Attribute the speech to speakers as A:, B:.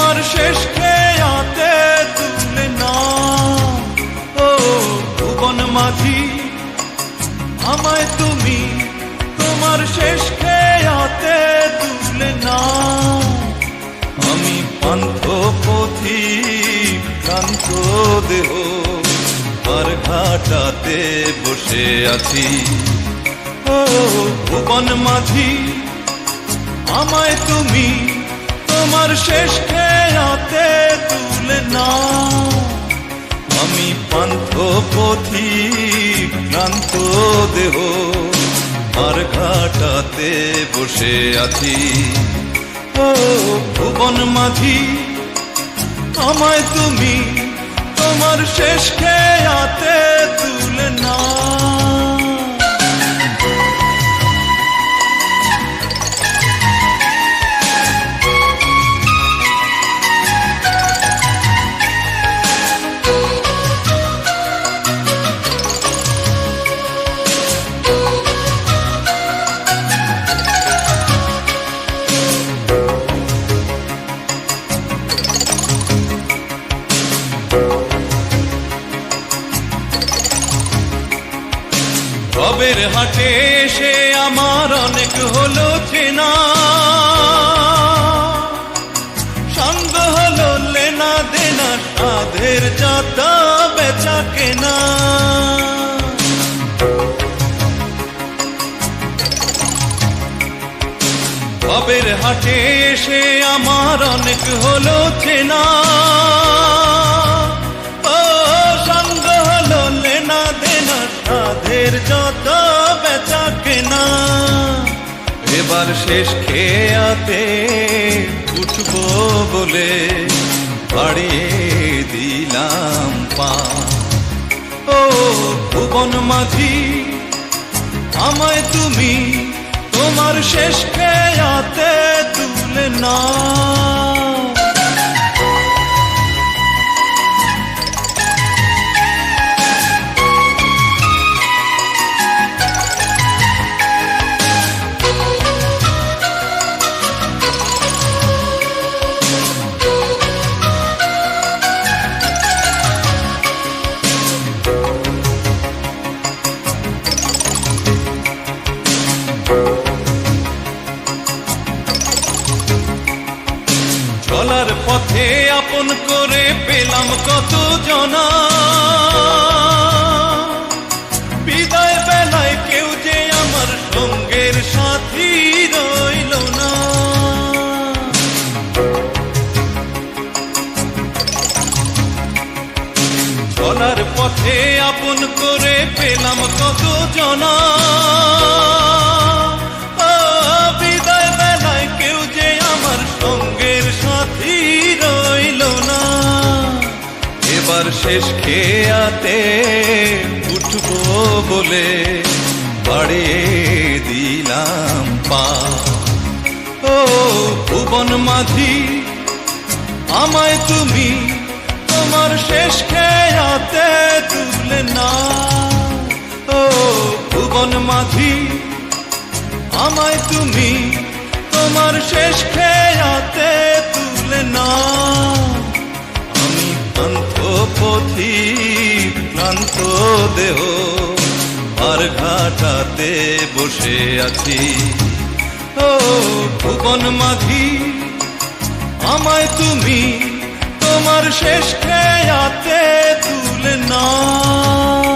A: তোমার শেষ খেয়াতে তুলে নাও। ও ভুবন মাঝি, আমায় তুমি তোমার শেষ খেয়াতে তুলে নাও। আমি পান্থ পথি ক্লান্ত দেহ আর ঘাটাতে বসে আছি। ও ভুবন মাঝি, আমায় তুমি তোমার শেষ খেয়াতে তুলে নাও। আমি পান্থ পথি ক্লান্ত দেহ আর ঘাটাতে বসে আছি। ও ভুবন মাঝি, আমায় তুমি তোমার শেষ খেয়াতে তুলে নাও। ভবের হাটে এসে আমার অনেক হলো চেনা, সঙ্গ হলো লেনা দেনা, সাধের যত বেচা কেনা। ভবের হাটে এসে আমার অনেক হলো চেনা, সঙ্গ হলো লেনা দেনা, সাধের যত বেচা কেনা। এবার শেষ খেয়াতে উঠবো বলে বাড়িয়ে দিলাম পা। ও ভুবন মাঝি, আমায় তুমি তোমার শেষ খেয়াতে তুলে নাও। চলার পথে আপন করে পেলাম কত জনা, বিদায় বেলায় কেউ যে আমার সঙ্গের সাথী রইল না। চলার পথে আপন করে পেলাম কত জনা, বিদায় বেলায় কেউ যে আমার সঙ্গের সাথী রইল না। এবার শেষ খেয়াতে উঠবো বলে বাড়িয়ে দিলাম পা। ও ভুবন মাঝি, আমায় তুমি তোমার শেষ খেয়াতে তুলে নাও। ও ভুবন মাঝি, আমায় তুমি তোমার শেষ খেয়াতে তুলে নাও। আমি পান্থ পথি ক্লান্ত দেহ আর ঘাটাতে বসে আছি। ও ভুবন মাঝি, আমায় তুমি তোমার শেষ খেয়াতে তুলে নাও।